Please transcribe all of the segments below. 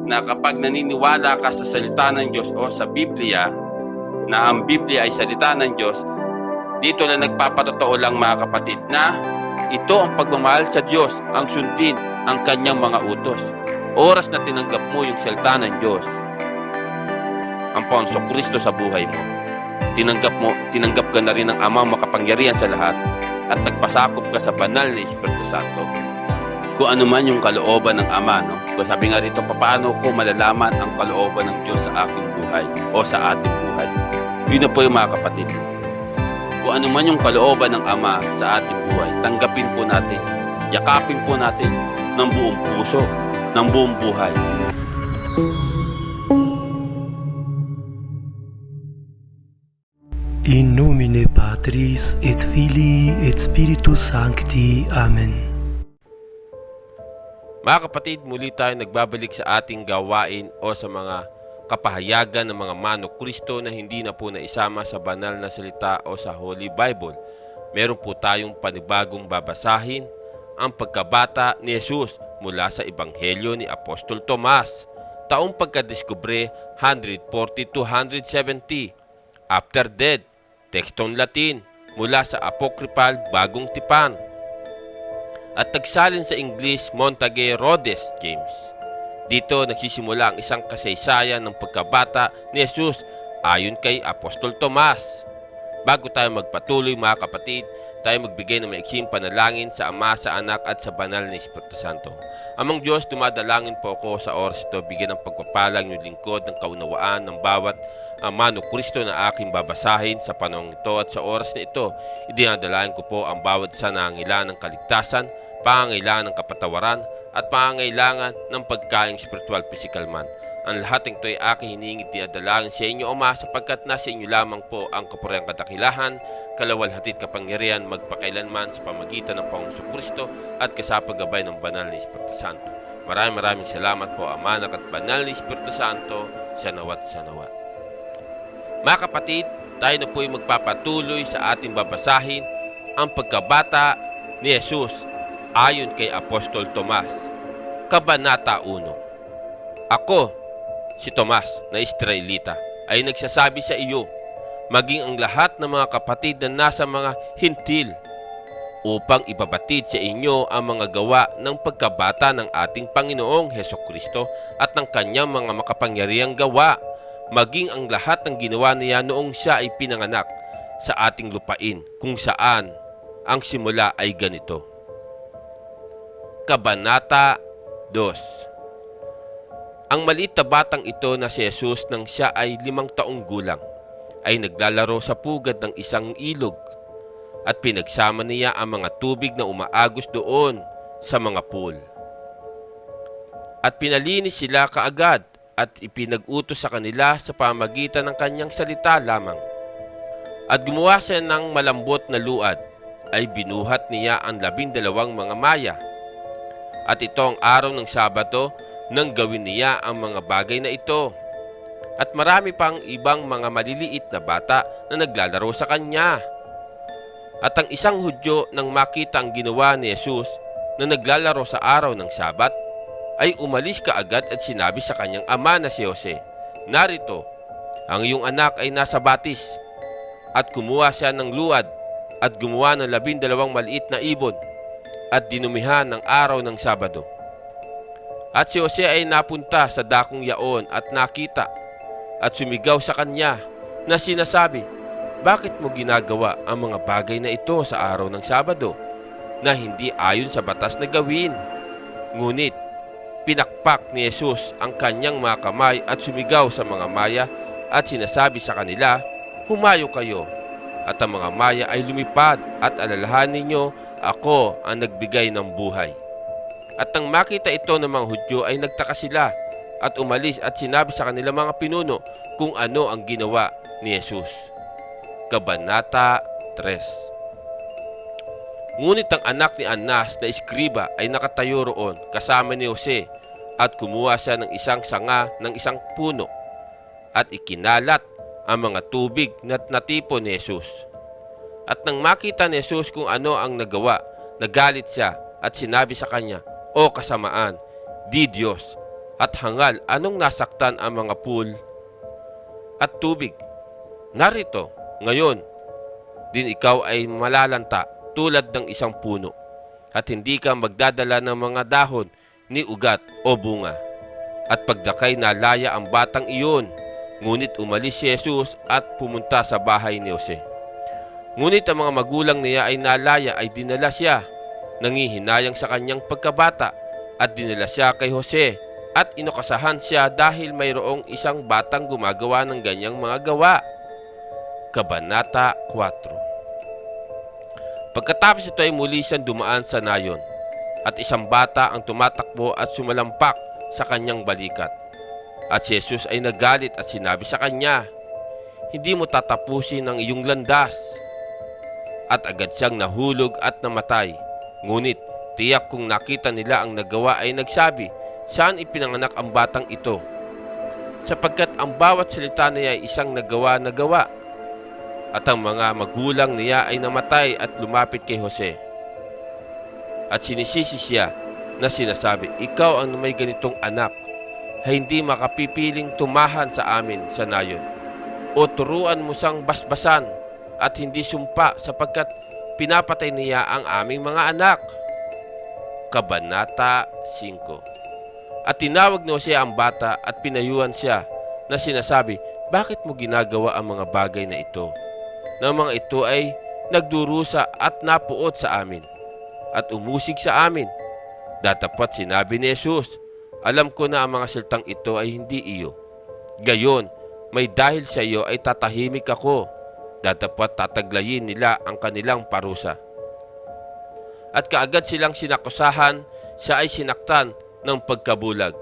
na kapag naniniwala ka sa salita ng Diyos o sa Biblia, na ang Biblia ay salita ng Diyos, dito na nagpapatotoo lang mga kapatid na ito ang pagmamahal sa Diyos, ang sundin ang kanyang mga utos. Oras na tinanggap mo yung salita ng Diyos, ang Panginoong Kristo sa buhay mo, tinanggap ka na rin ng Amang makapangyarihan sa lahat at nagpasakop ka sa banal na Espiritu Santo. Kung ano man yung kalooban ng Ama, no? Kung sabi nga rito, paano ko malalaman ang kalooban ng Diyos sa aking buhay o sa ating buhay? Yun na po yung mga kapatid. Kung ano man yung kalooban ng Ama sa ating buhay, tanggapin po natin, yakapin po natin ng buong puso, ng buong buhay. In nomine Patris et Filii et Spiritus Sancti. Amen. Mga kapatid, muli tayo nagbabalik sa ating gawain o sa mga kapahayagan ng mga manok Kristo na hindi na po naisama sa banal na salita o sa Holy Bible. Meron po tayong panibagong babasahin, ang pagkabata ni Jesus mula sa Ebanghelyo ni Apostol Tomas, taong pagkadiskubre 140 to 170 after death, tekstong Latin mula sa Apocryphal Bagong Tipan, at tagsalin sa English Montague Rhodes James. Dito nagsisimula ang isang kasaysayan ng pagkabata ni Jesus ayon kay Apostol Tomas. Bago tayo magpatuloy mga kapatid, tayo magbigay ng maiksing panalangin sa Ama, sa Anak at sa Banal na Espiritu Santo. Amang Diyos, dumadalangin po ako sa oras ito, bigyan ng pagpapalang yung lingkod ng kaunawaan ng bawat manok Kristo na aking babasahin sa panahong ito, at sa oras na ito, idinadalain ko po ang bawat isa na nangangailangan ng kaligtasan, pangangailangan ng kapatawaran, at pangangailangan ng pagkaing spiritual, physical man. Ang lahat ng ito ay aking hiningit dinadalangin sa inyo, Ama, sapagkat nasa inyo lamang po ang kapuriang kadakilahan, kalawalhati't kapangyarihan magpakailanman sa pamagitan ng Panginoong Kristo at kasapagabay ng Banal na Espiritu Santo. Maraming salamat po, Ama, Anak at Banal na Espiritu Santo, sanawat sanawat. Mga kapatid, tayo na po ay magpapatuloy sa ating babasahin, ang pagkabata ni Jesus ayon kay Apostol Tomas, Kabanata 1. Ako, si Tomas na Israelita, ay nagsasabi sa iyo, maging ang lahat ng mga kapatid na nasa mga hintil, upang ibabatid sa inyo ang mga gawa ng pagkabata ng ating Panginoong Hesukristo at ng kanyang mga makapangyarihang gawa, maging ang lahat ng ginawa niya noong siya ay pinanganak sa ating lupain, kung saan ang simula ay ganito. Kabanata 2. Ang maliit na batang ito na si Jesus nang siya ay 5 taong gulang, ay naglalaro sa pugad ng isang ilog, at pinagsama niya ang mga tubig na umaagos doon sa mga pool. At pinalinis sila kaagad at ipinag-utos sa kanila sa pamagitan ng kanyang salita lamang. At gumawa siya ng malambot na luad, ay binuhat niya ang 12 mga maya. At ito ang araw ng Sabado nang gawin niya ang mga bagay na ito. At marami pang ibang mga maliliit na bata na naglalaro sa kanya. At ang isang Hudyo nang makita ang ginawa ni Jesus na naglalaro sa araw ng Sabat, ay umalis kaagad at sinabi sa kanyang ama na si Jose, narito, ang iyong anak ay nasa batis. At kumuha siya ng luad at gumawa ng 12 maliit na ibon at dinumihan ng araw ng Sabado. At si Jose ay napunta sa dakong yaon at nakita at sumigaw sa kanya na sinasabi, bakit mo ginagawa ang mga bagay na ito sa araw ng Sabado na hindi ayon sa batas na gawin? Ngunit pinakpak ni Jesus ang kanyang mga kamay at sumigaw sa mga maya at sinasabi sa kanila, humayo kayo. At ang mga maya ay lumipad at alalahanin ninyo, ako ang nagbigay ng buhay. At nang makita ito ng mga Hudyo ay nagtaka sila at umalis at sinabi sa kanila mga pinuno kung ano ang ginawa ni Jesus. Kabanata 3. Ngunit ang anak ni Anas na eskriba ay nakatayo roon kasama ni Jose, at kumuha siya ng isang sanga ng isang puno at ikinalat ang mga tubig na natipon ni Jesus. At nang makita ni Jesus kung ano ang nagawa, nagalit siya at sinabi sa kanya, O kasamaan, di Diyos, at hangal anong nasaktan ang mga pool at tubig. Narito, ngayon, din ikaw ay malalanta tulad ng isang puno at hindi ka magdadala ng mga dahon ni ugat o bunga. At pagdakay nalaya ang batang iyon, ngunit umalis si Jesus at pumunta sa bahay ni Jose. Ngunit ang mga magulang niya ay nalaya ay dinala siya, nangihinayang sa kanyang pagkabata, at dinala siya kay Jose at inokasahan siya dahil mayroong isang batang gumagawa ng ganyang mga gawa. Kabanata 4. Pagkatapos ito ay muli siyang dumaan sa nayon, at isang bata ang tumatakbo at sumalampak sa kanyang balikat. At si Jesus ay nagalit at sinabi sa kanya, "Hindi mo tatapusin ang iyong landas." At agad siyang nahulog at namatay. Ngunit tiyak kung nakita nila ang nagawa ay nagsabi, "Saan ipinanganak ang batang ito?" Sapagkat ang bawat salita niya ay isang nagawa na gawa. At ang mga magulang niya ay namatay at lumapit kay Jose. At sinisisi siya na sinasabi, "Ikaw ang may ganitong anak ay hindi makapipiling tumahan sa amin sa nayon. O turuan mo siyang basbasan at hindi sumpa sapagkat pinapatay niya ang aming mga anak." Kabanata 5. At tinawag ni Jose ang bata at pinayuhan siya na sinasabi, "Bakit mo ginagawa ang mga bagay na ito? Na mga ito ay nagdurusa at napuot sa amin at umusig sa amin." Datapat sinabi ni Jesus, "Alam ko na ang mga salitang ito ay hindi iyo. Gayon, may dahil sa iyo ay tatahimik ako. Datapat tataglayin nila ang kanilang parusa." At kaagad silang sinakusahan, siya ay sinaktan ng pagkabulag.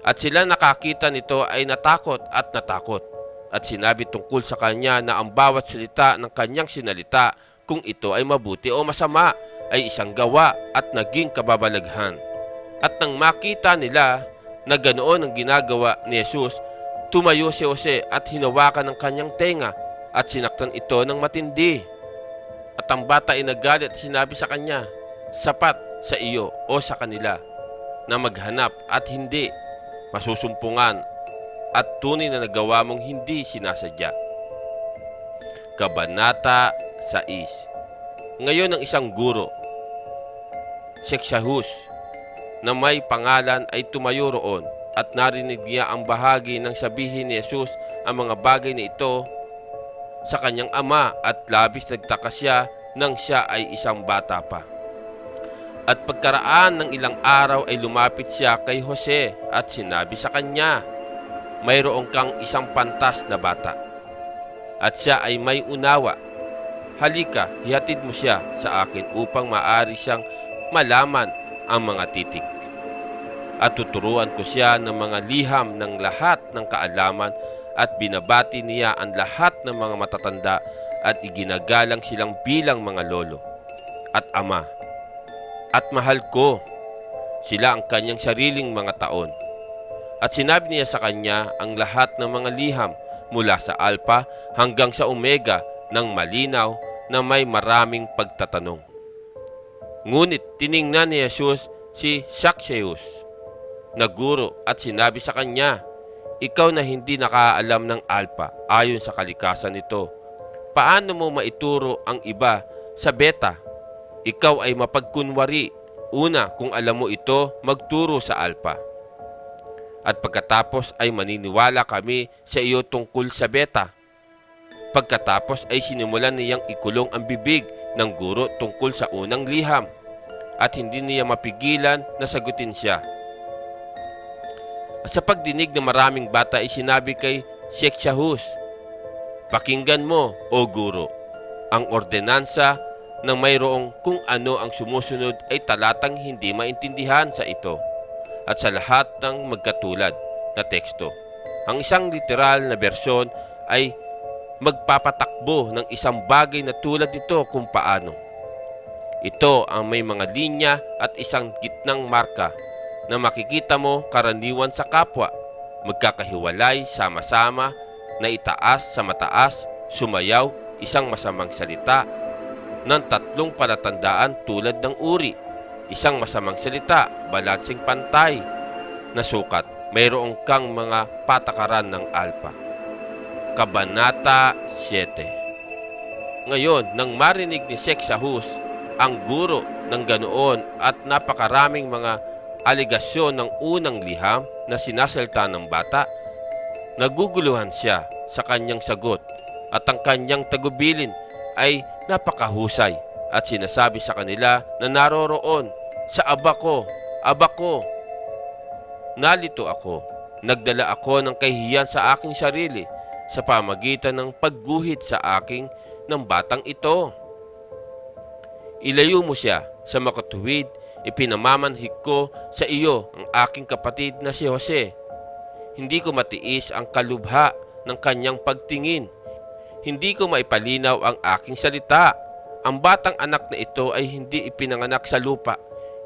At sila nakakita nito ay natakot at natakot. At sinabi tungkol sa kanya na ang bawat salita ng kanyang sinalita, kung ito ay mabuti o masama, ay isang gawa at naging kababalaghan. At nang makita nila na ganoon ang ginagawa ni Jesus, tumayo si Jose at hinawakan ng kanyang tenga at sinaktan ito ng matindi. At ang bata ay nagalit at sinabi sa kanya, "Sapat sa iyo o sa kanila na maghanap at hindi masusumpungan at tunay na nagawa mong hindi sinasadya." Kabanata 6. Ngayon ang isang guro, Seksahus, na may pangalan ay tumayo roon at narinig niya ang bahagi ng sabihin ni Jesus ang mga bagay na ito sa kanyang ama at labis nagtaka siya nang siya ay isang bata pa. At pagkaraan ng ilang araw ay lumapit siya kay Jose at sinabi sa kanya, "Mayroong kang isang pantas na bata." At siya ay may unawa. "Halika, hihatid mo siya sa akin upang maaari siyang malaman ang mga titik. At tuturuan ko siya ng mga liham ng lahat ng kaalaman." At binabati niya ang lahat ng mga matatanda at iginagalang silang bilang mga lolo at ama. At mahal ko sila ang kanyang sariling mga taon. At sinabi niya sa kanya ang lahat ng mga liham mula sa Alpha hanggang sa Omega ng malinaw na may maraming pagtatanong. Ngunit tiningnan ni Jesus si Seksahus na guro at sinabi sa kanya, "Ikaw na hindi nakaalam ng Alpha ayon sa kalikasan nito, paano mo maituro ang iba sa Beta? Ikaw ay mapagkunwari. Una, kung alam mo ito, magturo sa Alpha. At pagkatapos ay maniniwala kami sa iyo tungkol sa Beta." Pagkatapos ay sinimulan niyang ikulong ang bibig ng guro tungkol sa unang liham at hindi niya mapigilan na sagutin siya. Sa pagdinig ng maraming bata ay sinabi kay Seksahus, "Pakinggan mo, o guro, ang ordenansa ng mayroong kung ano ang sumusunod ay talatang hindi maintindihan sa ito at sa lahat ng magkatulad na teksto. Ang isang literal na bersyon ay magpapatakbo ng isang bagay na tulad nito kung paano. Ito ang may mga linya at isang gitnang marka na makikita mo karaniwan sa kapwa, magkakahiwalay sama-sama na itaas sa mataas, sumayaw, isang masamang salita ng tatlong palatandaan tulad ng uri, isang masamang salita, balanseng pantay, na sukat. Mayroon kang mga patakaran ng alpa. Kabanata 7. Ngayon, nang marinig ni Sexahus, ang guro ng ganoon, at napakaraming mga aligasyon ng unang liham na sinasalta ng bata, naguguluhan siya sa kanyang sagot, at ang kanyang tagubilin ay napakahusay, at sinasabi sa kanila na naroroon sa aba ko. Nalito ako, nagdala ako ng kahihiyan sa aking sarili sa pamagitan ng pagguhit sa aking ng batang ito. Ilayo mo siya sa makatuwid, ipinamamanhik ko sa iyo ang aking kapatid na si Jose. Hindi ko matiis ang kalubha ng kanyang pagtingin. Hindi ko maipalinaw ang aking salita. Ang batang anak na ito ay hindi ipinanganak sa lupa.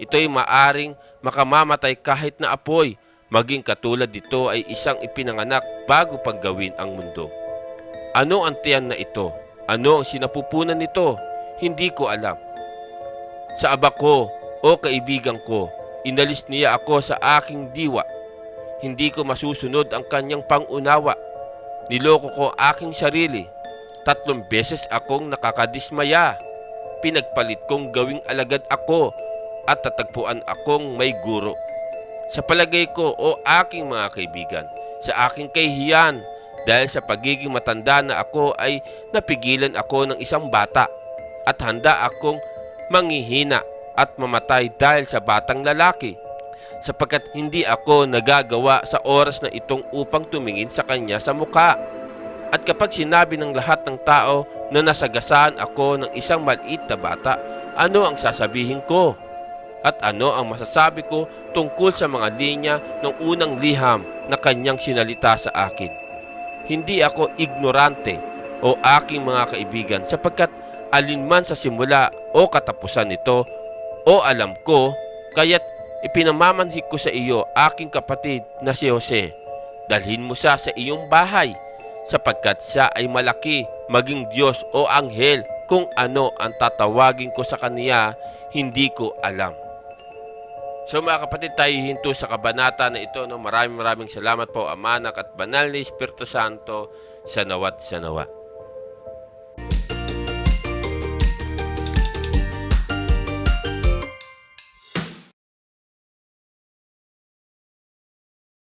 Ito'y maaring makamamatay kahit na apoy. Maging katulad dito ay isang ipinanganak bago paggawin ang mundo. Ano ang tiyan na ito? Ano ang sinapupunan nito? Hindi ko alam. Sa aba ko, o kaibigan ko, inalis niya ako sa aking diwa. Hindi ko masusunod ang kanyang pangunawa. Niloko ko aking sarili. 3 beses akong nakakadismaya. Pinagpalit kong gawing alagad ako at tatagpuan akong may guro. Sa palagay ko, o aking mga kaibigan, sa aking kahihiyan, dahil sa pagiging matanda na ako ay napigilan ako ng isang bata, at handa akong manghihina at mamatay dahil sa batang lalaki, sapagkat hindi ako nagagawa sa oras na itong upang tumingin sa kanya sa mukha. At kapag sinabi ng lahat ng tao na nasagasaan ako ng isang maliit na bata, ano ang sasabihin ko? At ano ang masasabi ko tungkol sa mga linya ng unang liham na kanyang sinalita sa akin? Hindi ako ignorante, o aking mga kaibigan, sapagkat alinman sa simula o katapusan nito, o alam ko, kaya't ipinamamanhik ko sa iyo aking kapatid na si Jose. Dalhin mo siya sa iyong bahay, sapagkat siya ay malaki, maging Diyos o anghel. Kung ano ang tatawagin ko sa kaniya, hindi ko alam. So mga kapatid, tayo hinto sa kabanata na ito. Maraming salamat po, Ama, Anak at Banal na Espiritu Santo, sa nawa't sa nawa.